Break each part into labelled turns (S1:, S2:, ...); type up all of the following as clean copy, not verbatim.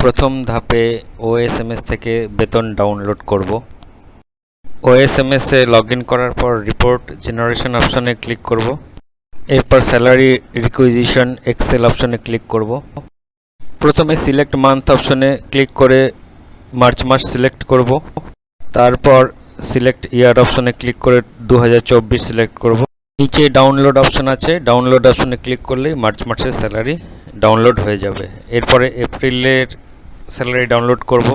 S1: প্রথম ধাপে ওএসএমএস থেকে বেতন ডাউনলোড করব। ওএসএমএস এ লগইন করার পর রিপোর্ট জেনারেশন অপশনে ক্লিক করব। এরপর স্যালারি রিকুইজিশন এক্সেল অপশনে ক্লিক করব। প্রথমে সিলেক্ট মান্থ অপশনে ক্লিক করে মার্চ মাস সিলেক্ট করব। তারপর সিলেক্ট ইয়ার অপশনে ক্লিক করে 2024 সিলেক্ট করব। নিচে ডাউনলোড অপশন আছে, ডাউনলোড অপশনে ক্লিক করলেই মার্চ মাসের স্যালারি ডাউনলোড হয়ে যাবে। এরপরে এপ্রিলের স্যালারি ডাউনলোড করব।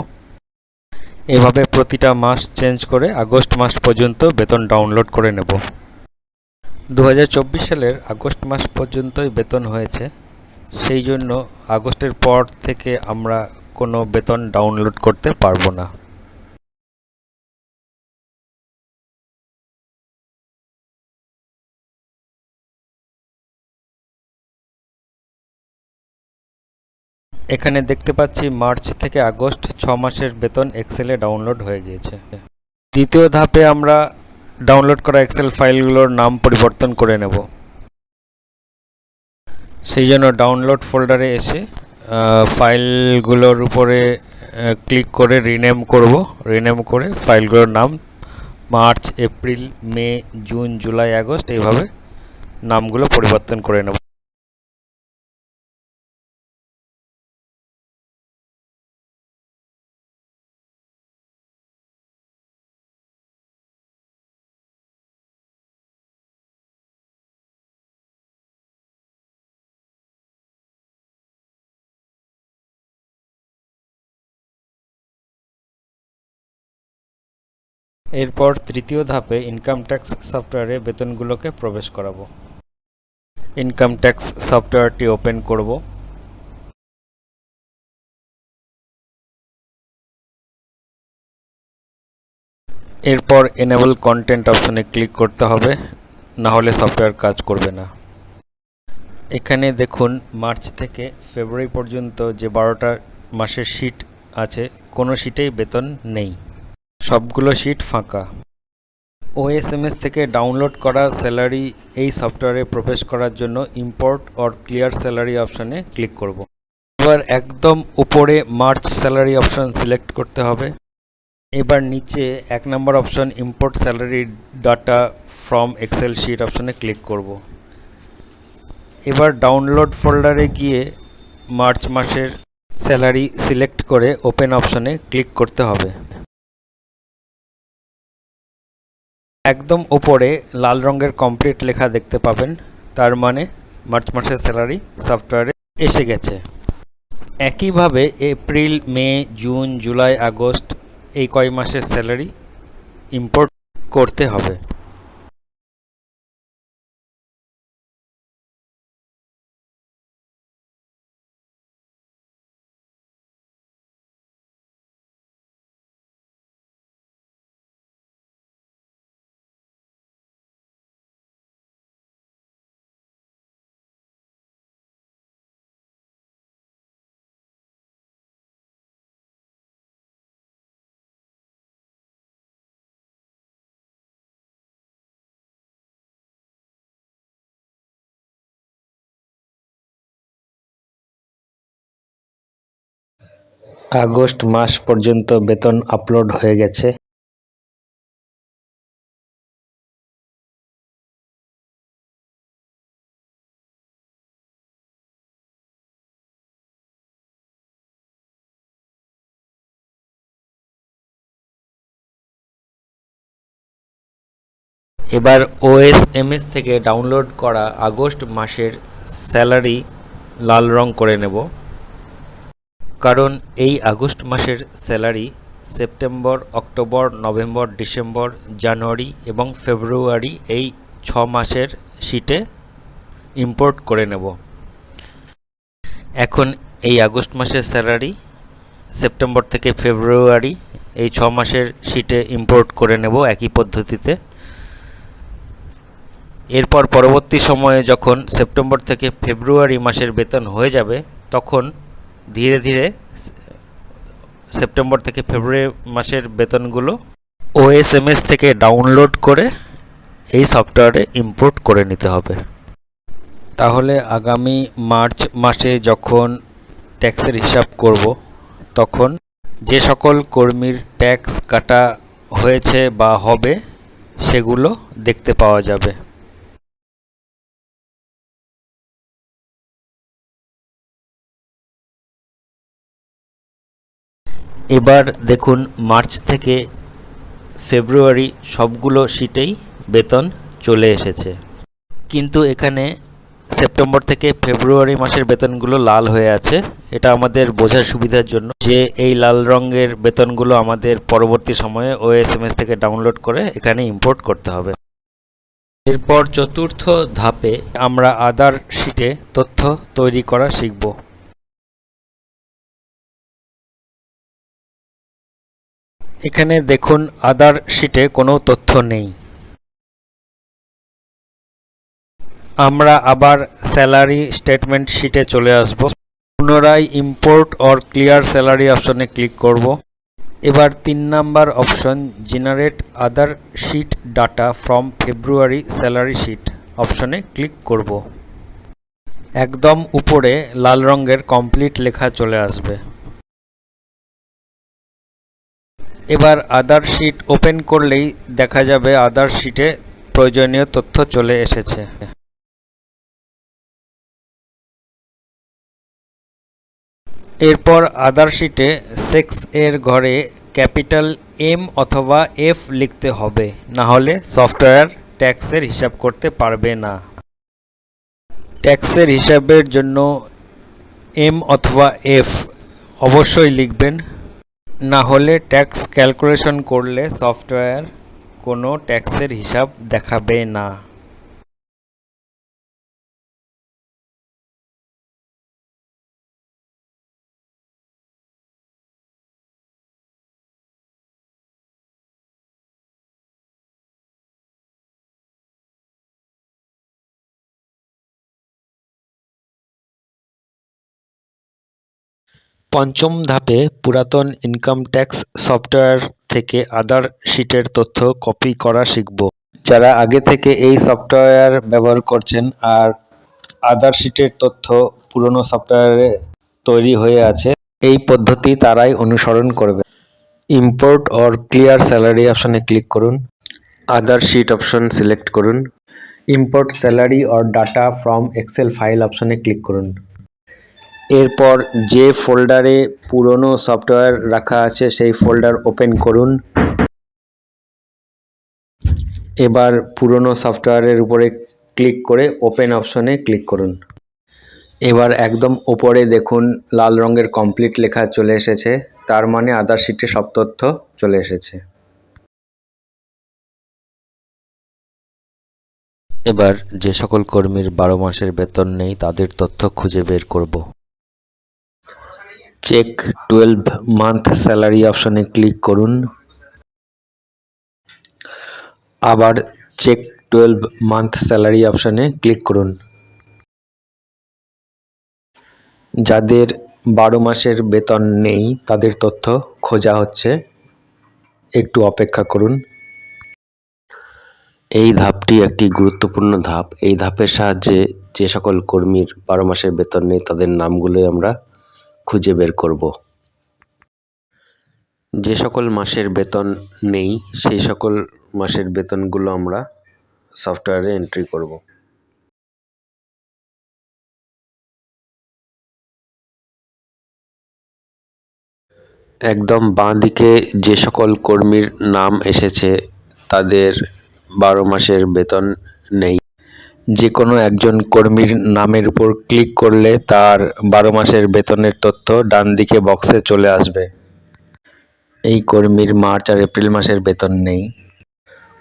S1: এভাবে প্রতিটা মাস চেঞ্জ করে আগস্ট মাস পর্যন্ত বেতন ডাউনলোড করে নেব। 2024 সালের আগস্ট মাস পর্যন্তই বেতন হয়েছে, সেই জন্য আগস্টের পর থেকে আমরা কোনো বেতন ডাউনলোড করতে পারবো না। এখানে দেখতে পাচ্ছি মার্চ থেকে আগস্ট 6 মাসের বেতন এক্সেলে ডাউনলোড হয়ে গিয়েছে। দ্বিতীয় ধাপে আমরা ডাউনলোড করা এক্সেল ফাইলগুলোর নাম পরিবর্তন করে নেব। সেই জন্য ডাউনলোড ফোল্ডারে এসে ফাইলগুলোর উপরে ক্লিক করে রিনেম করব। রিনেম করে ফাইলগুলোর নাম মার্চ, এপ্রিল, মে, জুন, জুলাই, আগস্ট এইভাবে নামগুলো পরিবর্তন করে নেব। এরপর তৃতীয় ধাপে ইনকাম ট্যাক্স সফটওয়্যারে বেতনগুলোকে প্রবেশ করাবো। ইনকাম ট্যাক্স সফটওয়্যারটি ওপেন করব। এরপর এনেবল কন্টেন্ট অপশনে ক্লিক করতে হবে, না হলে সফটওয়্যার কাজ করবে না। এখানে দেখুন মার্চ থেকে ফেব্রুয়ারি পর্যন্ত যে 12টা মাসের শিট আছে, কোনো শিটেই বেতন নেই, সবগুলো শিট ফাঁকা। ওএসএমএস থেকে ডাউনলোড করা স্যালারি এই সফটওয়্যারে প্রবেশ করার জন্য ইম্পোর্ট অর ক্লিয়ার স্যালারি অপশনে ক্লিক করব। এবার একদম উপরে মার্চ স্যালারি অপশন সিলেক্ট করতে হবে। এবার নিচে 1 নম্বর option import salary data from Excel sheet অপশনে ক্লিক করব। এবার ডাউনলোড ফোল্ডারে গিয়ে মার্চ মাসের স্যালারি সিলেক্ট করে ওপেন অপশনে ক্লিক করতে হবে। একদম উপরে লাল রঙের কমপ্লিট লেখা দেখতে পাবেন, তার মানে মার্চ মাসের স্যালারি সফটওয়্যারে এসে গেছে। একইভাবে এপ্রিল, মে, জুন, জুলাই, আগস্ট এই কয় মাসের স্যালারি ইম্পোর্ট করতে হবে। আগস্ট মাস পর্যন্ত বেতন আপলোড হয়ে গেছে। এবার ওএসএমএস থেকে ডাউনলোড করা আগস্ট মাসের স্যালারি লাল রং করে নেব, কারণ এই আগস্ট মাসের salary September, October, November, December, January এবং ফেব্রুয়ারি এই 6 মাসের শিটে ইম্পোর্ট করে নেব। এখন এই আগস্ট মাসের স্যালারি সেপ্টেম্বর থেকে ফেব্রুয়ারি এই 6 মাসের শিটে ইম্পোর্ট করে নেব একই পদ্ধতিতে। এরপর পরবর্তী সময়ে যখন সেপ্টেম্বর থেকে ফেব্রুয়ারি মাসের বেতন হয়ে যাবে, তখন ধীরে ধীরে সেপ্টেম্বর থেকে ফেব্রুয়ারি মাসের বেতনগুলো ওএসএমএস থেকে ডাউনলোড করে এই সফটওয়্যারে ইম্পোর্ট করে নিতে হবে। তাহলে আগামী মার্চ মাসে যখন ট্যাক্সের হিসাব করব, তখন যে সকল কর্মীর ট্যাক্স কাটা হয়েছে বা হবে সেগুলো দেখতে পাওয়া যাবে। এবার দেখুন মার্চ থেকে ফেব্রুয়ারি সবগুলো শীটেই বেতন চলে এসেছে, কিন্তু এখানে সেপ্টেম্বর থেকে ফেব্রুয়ারি মাসের বেতনগুলো লাল হয়ে আছে। এটা আমাদের বোঝার সুবিধার জন্য যে এই লাল রঙের বেতনগুলো আমাদের পরবর্তী সময়ে ওএসএমএস থেকে ডাউনলোড করে এখানে ইম্পোর্ট করতে হবে। এরপর চতুর্থ ধাপে আমরা আদার শিটে তথ্য তৈরি করা শিখব। এখানে দেখুন আদার শিটে কোনো তথ্য নেই। আমরা আবার স্যালারি স্টেটমেন্ট শিটে চলে আসব। পুনরায় ইম্পোর্ট অর ক্লিয়ার স্যালারি অপশনে ক্লিক করব। এবার 3 number option generate other sheet data from February salary sheet অপশনে ক্লিক করব। একদম উপরে লাল রঙের কমপ্লিট লেখা চলে আসবে। এবার আদার শিট ওপেন করলেই দেখা যাবে আদার শিটে প্রয়োজনীয় তথ্য চলে এসেছে। এরপর আদার শিটে সেক্স এর ঘরে ক্যাপিটাল এম অথবা এফ লিখতে হবে, না হলে সফটওয়্যার ট্যাক্সের হিসাব করতে পারবে না। ট্যাক্সের হিসাবের জন্য এম অথবা এফ অবশ্যই লিখবেন, না হলে ট্যাক্স ক্যালকুলেশন করলে সফটওয়্যার কোনো ট্যাক্সের হিসাব দেখাবে না। পঞ্চম ধাপে পুরাতন ইনকাম ট্যাক্স সফটওয়্যার থেকে আদার শিটের তথ্য কপি করা শিখব। যারা আগে থেকে এই সফটওয়্যার ব্যবহার করছেন আর আদার শিটের তথ্য পুরনো সফটওয়্যারে তৈরি হয়ে আছে, এই পদ্ধতি তারাই অনুসরণ করবে। ইম্পোর্ট অর ক্লিয়ার স্যালারি অপশনে ক্লিক করুন। আদার শিট অপশন সিলেক্ট করুন। Import salary or data from Excel file অপশনে ক্লিক করুন। এরপর যে ফোল্ডারে পুরনো সফটওয়্যার রাখা আছে সেই ফোল্ডার ওপেন করুন। এবার পুরনো সফটওয়্যারের উপরে ক্লিক করে ওপেন অপশনে ক্লিক করুন। এবার একদম উপরে দেখুন লাল রঙের কমপ্লিট লেখা চলে এসেছে, তার মানে আদার শিটে সব তথ্য চলে এসেছে। এবার যে সকল কর্মীর 12 মাসের বেতন নেই তাদের তথ্য খুঁজে বের করব। চেক 12 মান্থ স্যালারি অপশনে ক্লিক করুন। আবার চেক 12 মান্থ স্যালারি অপশনে ক্লিক করুন। যাদের 12 মাসের বেতন নেই তাদের তথ্য খোঁজা হচ্ছে, একটু অপেক্ষা করুন। এই ধাপটি একটি গুরুত্বপূর্ণ ধাপ। এই ধাপের সাহায্যে যে সকল কর্মীর 12 মাসের বেতন নেই তাদের নামগুলোই আমরা খুঁজে বের করব। যে সকল মাসের বেতন নেই সেই সকল মাসের বেতনগুলো আমরা সফটওয়্যারে এন্ট্রি করব। একদম বাঁ দিকে যে সকল কর্মীর নাম এসেছে তাদের 12 মাসের বেতন নেই। যে কোনো একজন কর্মীর নামের উপর ক্লিক করলে তার 12 মাসের বেতনের তথ্য ডান দিকে বক্সে চলে আসবে। এই কর্মীর মার্চ আর এপ্রিল মাসের বেতন নেই।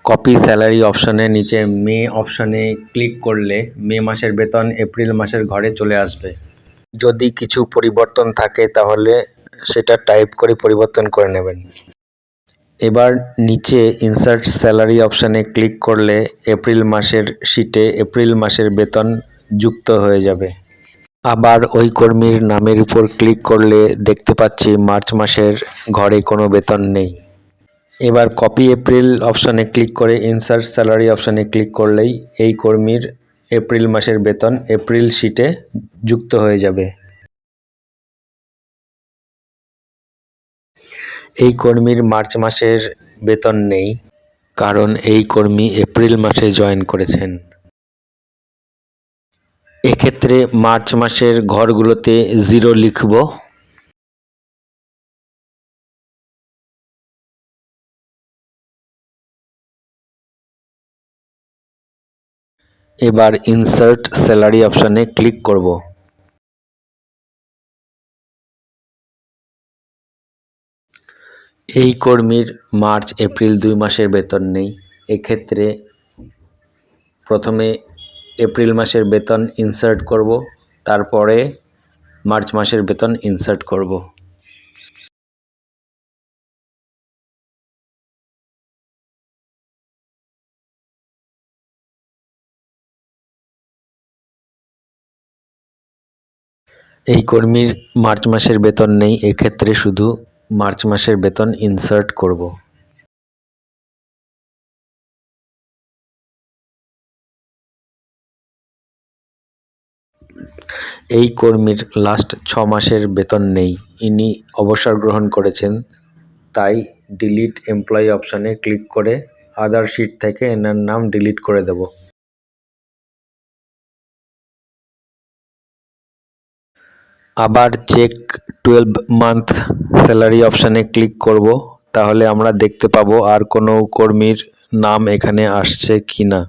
S1: কপি স্যালারি অপশনের নিচে মে অপশনে ক্লিক করলে মে মাসের বেতন এপ্রিল মাসের ঘরে চলে আসবে। যদি কিছু পরিবর্তন থাকে তাহলে সেটা টাইপ করে পরিবর্তন করে নেবেন। এবার নিচে ইনসার্ট স্যালারি অপশনে ক্লিক করলে এপ্রিল মাসের শিটে এপ্রিল মাসের বেতন যুক্ত হয়ে যাবে। আবার ওই কর্মীর নামের উপর ক্লিক করলে দেখতে পাচ্ছি মার্চ মাসের ঘরে কোনো বেতন নেই। এবার কপি এপ্রিল অপশনে ক্লিক করে ইনসার্ট স্যালারি অপশনে ক্লিক করলেই এই কর্মীর এপ্রিল মাসের বেতন এপ্রিল শিটে যুক্ত হয়ে যাবে। এই কর্মীর মার্চ মাসের বেতন নেই, কারণ এই কর্মী এপ্রিল মাসে জয়েন করেছেন। এক্ষেত্রে মার্চ মাসের ঘরগুলোতে 0 লিখব। এবার ইনসার্ট স্যালারি অপশনে ক্লিক করব। এই কর্মীর মার্চ এপ্রিল 2 মাসের বেতন নেই। এক্ষেত্রে প্রথমে এপ্রিল মাসের বেতন ইনসার্ট করব, তারপরে মার্চ মাসের বেতন ইনসার্ট করব। এই কর্মীর মার্চ মাসের বেতন নেই, এক্ষেত্রে শুধু মার্চ মাসের বেতন ইনসার্ট করব। এই কর্মীর লাস্ট 6 মাসের বেতন নেই, ইনি অবসর গ্রহণ করেছেন, তাই ডিলিট এমপ্লয়ি অপশনে ক্লিক করে আদার শিট থেকে এনার নাম ডিলিট করে দেব। আবার চেক 12 মান্থ স্যালারি অপশানে ক্লিক করব, তাহলে আমরা দেখতে পাবো আর কোনো কর্মীর নাম এখানে আসছে কিনা।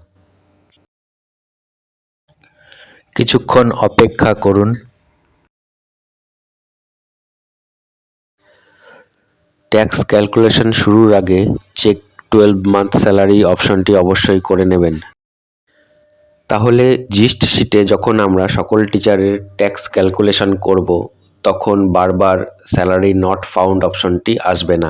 S1: কিছুক্ষণ অপেক্ষা করুন। ট্যাক্স ক্যালকুলেশন শুরুর আগে চেক 12 মান্থ স্যালারি অপশনটি অবশ্যই করে নেবেন। তাহলে জিস্ট শিটে যখন আমরা সকল টিচারের ট্যাক্স ক্যালকুলেশন করব, তখন বারবার স্যালারি নট ফাউন্ড অপশনটি আসবে না।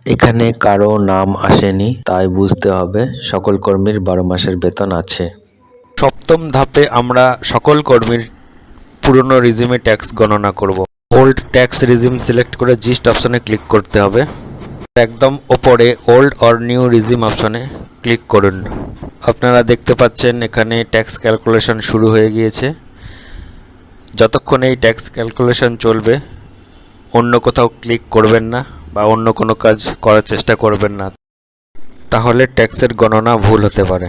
S1: এখানে কারো নাম আসেনি, তাই বুঝতে হবে সকল কর্মীর 12 মাসের বেতন আছে। সপ্তম ধাপে আমরা সকল কর্মীর পুরনো রিজিমে ট্যাক্স গণনা করব। ওল্ড ট্যাক্স রিজিম সিলেক্ট করে জিস্ট অপশনে ক্লিক করতে হবে। একদম ওপরে ওল্ড অর নিউ রিজিম অপশনে ক্লিক করুন। আপনারা দেখতে পাচ্ছেন এখানে ট্যাক্স ক্যালকুলেশন শুরু হয়ে গিয়েছে। যতক্ষণ এই ট্যাক্স ক্যালকুলেশন চলবে অন্য কোথাও ক্লিক করবেন না বা অন্য কোনো কাজ করার চেষ্টা করবেন না, তাহলে ট্যাক্সের গণনা ভুল হতে পারে।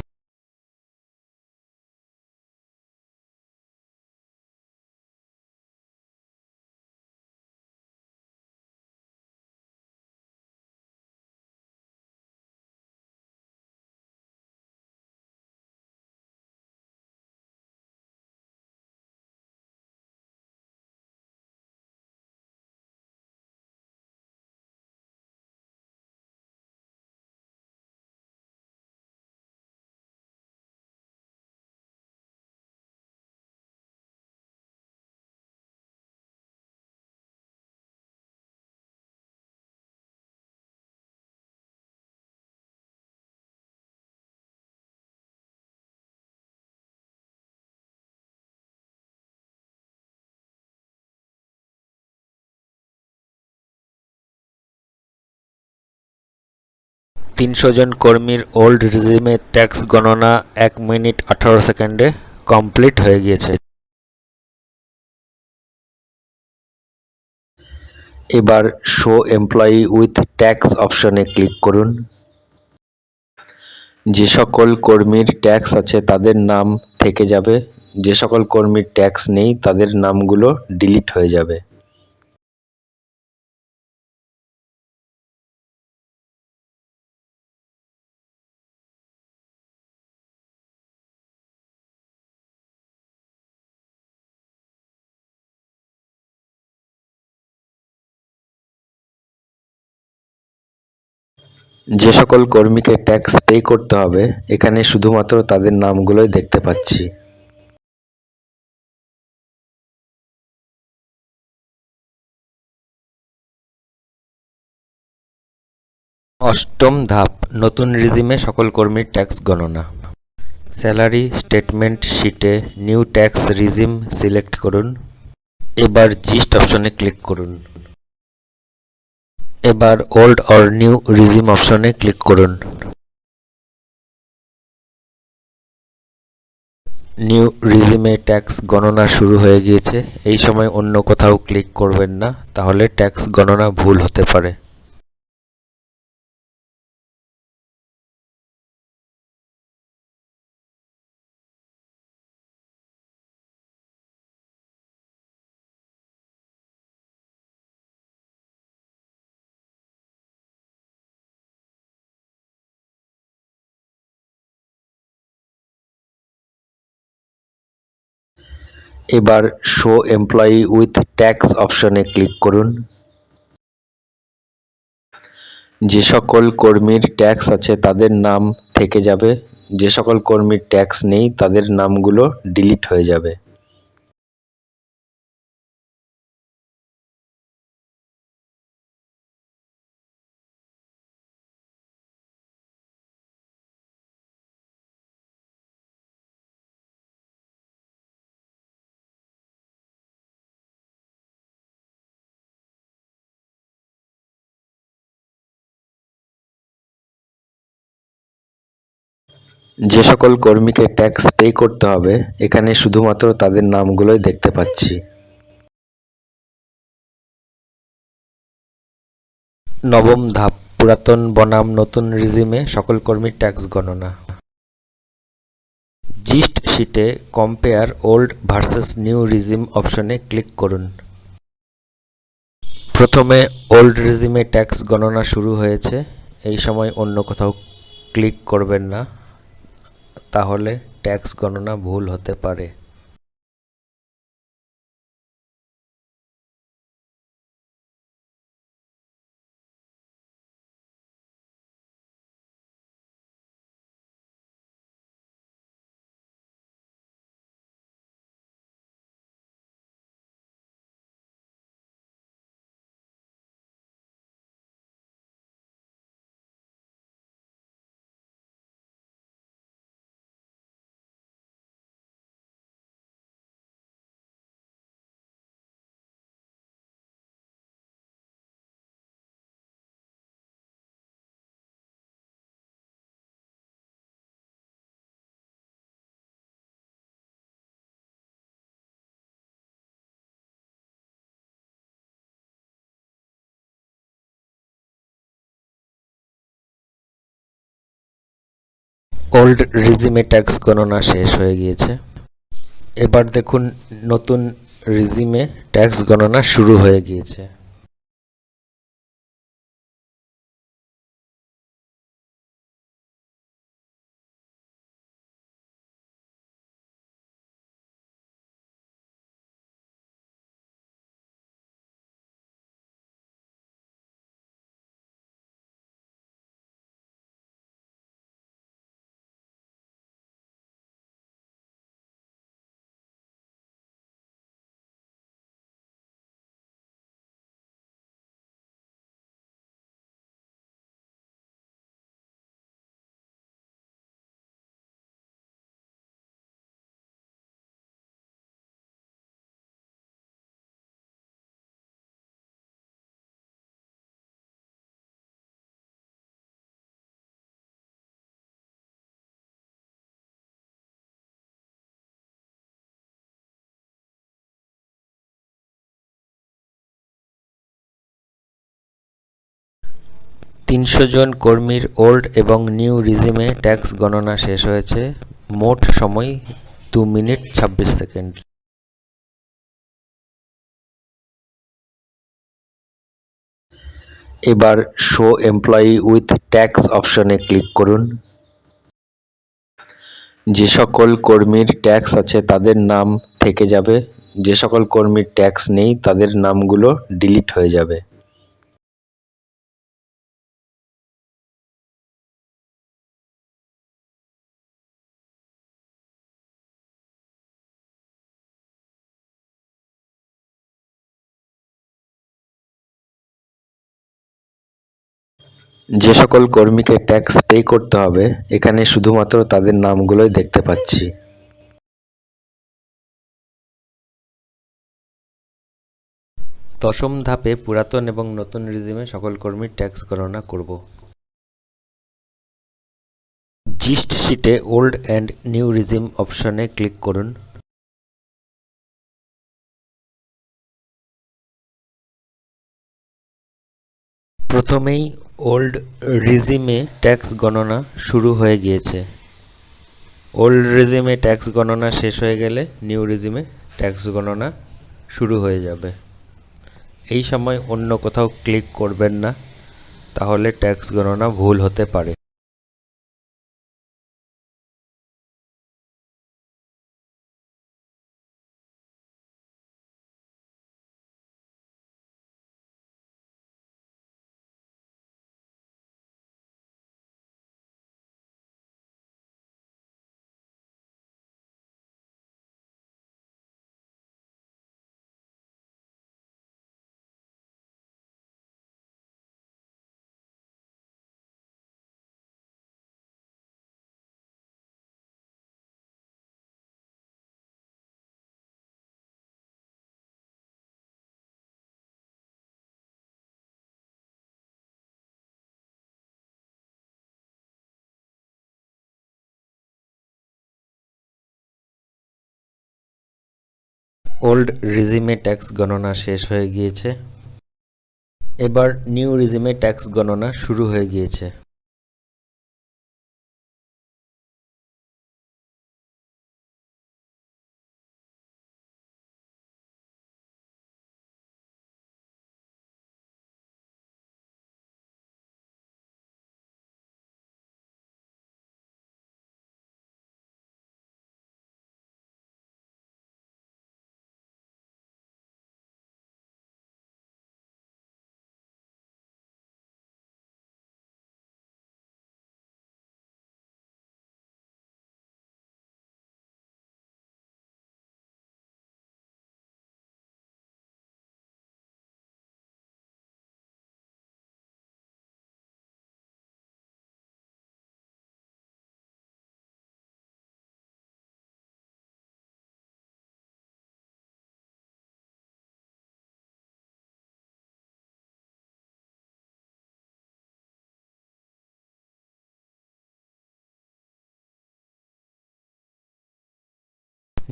S1: তিনশো জন কর্মীর ওল্ড রিজিমে ট্যাক্স গণনা 1 মিনিট 18 সেকেন্ডে কমপ্লিট হয়ে গিয়েছে। এবার শো এমপ্লয়ি উইথ ট্যাক্স অপশনে ক্লিক করুন। যে সকল কর্মীর ট্যাক্স আছে তাদের নাম থেকে যাবে, যে সকল কর্মীর ট্যাক্স নেই তাদের নামগুলো ডিলিট হয়ে যাবে। যে সকল কর্মীকে ট্যাক্স পে করতে হবে এখানে শুধুমাত্র তাদের নামগুলোই দেখতে পাচ্ছি। অষ্টম ধাপ, নতুন রিজিমে সকল কর্মীর ট্যাক্স গণনা। স্যালারি স্টেটমেন্ট শিটে নিউ ট্যাক্স রিজিম সিলেক্ট করুন। এবার জিস্ট অপশনে ক্লিক করুন। এবার ওল্ড অর নিউ রিজিম অপশনে ক্লিক করুন। নিউ রিজিমে ট্যাক্স গণনা শুরু হয়ে গিয়েছে। এই সময় অন্য কোথাও ক্লিক করবেন না, তাহলে ট্যাক্স গণনা ভুল হতে পারে। এবার শো এমপ্লয়ি উইথ ট্যাক্স অপশনে ক্লিক করুন। যে সকল কর্মীর ট্যাক্স আছে তাদের নাম থেকে যাবে, যে সকল কর্মীর ট্যাক্স নেই তাদের নামগুলো ডিলিট হয়ে যাবে। যে সকল কর্মীকে ট্যাক্স পে করতে হবে এখানে শুধুমাত্র তাদের নামগুলোই দেখতে পাচ্ছি। নবম ধাপ, পুরাতন বনাম নতুন রিজিমে সকল কর্মীর ট্যাক্স গণনা। জিস্ট শিটে compare old versus new regime অপশনে ক্লিক করুন। প্রথমে ওল্ড রিজিমে ট্যাক্স গণনা শুরু হয়েছে, এই সময় অন্য কোথাও ক্লিক করবেন না, তাহলে ট্যাক্স গণনা ভুল হতে পারে। ওল্ড রিজিমে ট্যাক্স গণনা শেষ হয়ে গিয়েছে। এবার দেখুন নতুন রিজিমে ট্যাক্স গণনা শুরু হয়ে গিয়েছে। তিনশো জন কর্মীর ওল্ড এবং নিউ রিজিমে ট্যাক্স গণনা শেষ হয়েছে। মোট সময় 2 মিনিট 26 সেকেন্ড। এবার শো এমপ্লয়ি উইথ ট্যাক্স অপশনে ক্লিক করুন। যে সকল কর্মীর ট্যাক্স আছে তাদের নাম থেকে যাবে, যে সকল কর্মীর ট্যাক্স নেই তাদের নামগুলো ডিলিট হয়ে যাবে। যে সকল কর্মীকে ট্যাক্স পে করতে হবে এখানে শুধুমাত্র তাদের নামগুলোই দেখতে পাচ্ছি। দশম ধাপে পুরাতন এবং নতুন রিজিমে সকল কর্মীর ট্যাক্স গণনা করব। জিস্ট শিটে ওল্ড অ্যান্ড নিউ রিজিম অপশনে ক্লিক করুন। প্রথমেই ওল্ড রিজিমে ট্যাক্স গণনা শুরু হয়ে গিয়েছে। ওল্ড রিজিমে ট্যাক্স গণনা শেষ হয়ে গেলে নিউ রিজিমে ট্যাক্স গণনা শুরু হয়ে যাবে। এই সময় অন্য কোথাও ক্লিক করবেন না, তাহলে ট্যাক্স গণনা ভুল হতে পারে। ওল্ড রিজিমে ট্যাক্স গণনা শেষ হয়ে গিয়েছে। এবার নিউ রিজিমে ট্যাক্স গণনা শুরু হয়ে গিয়েছে।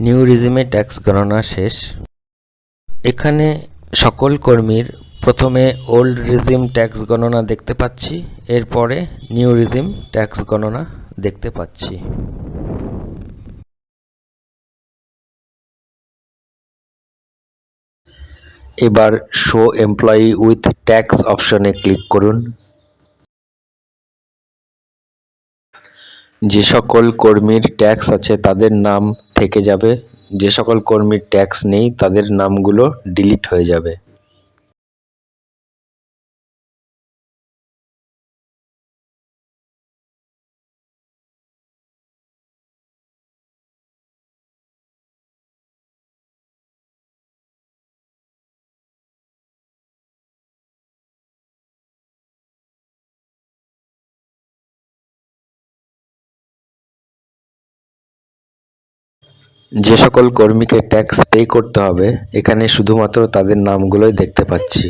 S1: নিউ রিজিমে ট্যাক্স গণনা শেষ। এখানে সকল কর্মীর প্রথমে ওল্ড রিজিম ট্যাক্স গণনা দেখতে পাচ্ছি, এরপরে নিউ রিজিম ট্যাক্স গণনা দেখতে পাচ্ছি। এবার শো এমপ্লয়ি উইথ ট্যাক্স অপশনে ক্লিক করুন। যে সকল কর্মীর ট্যাক্স আছে তাদের নাম থেকে যাবে, যে সকল কর্মীর ট্যাক্স নেই তাদের নামগুলো ডিলিট হয়ে যাবে। যে সকল কর্মীকে ট্যাক্স পে করতে হবে এখানে শুধুমাত্র তাদের নামগুলোই দেখতে পাচ্ছি।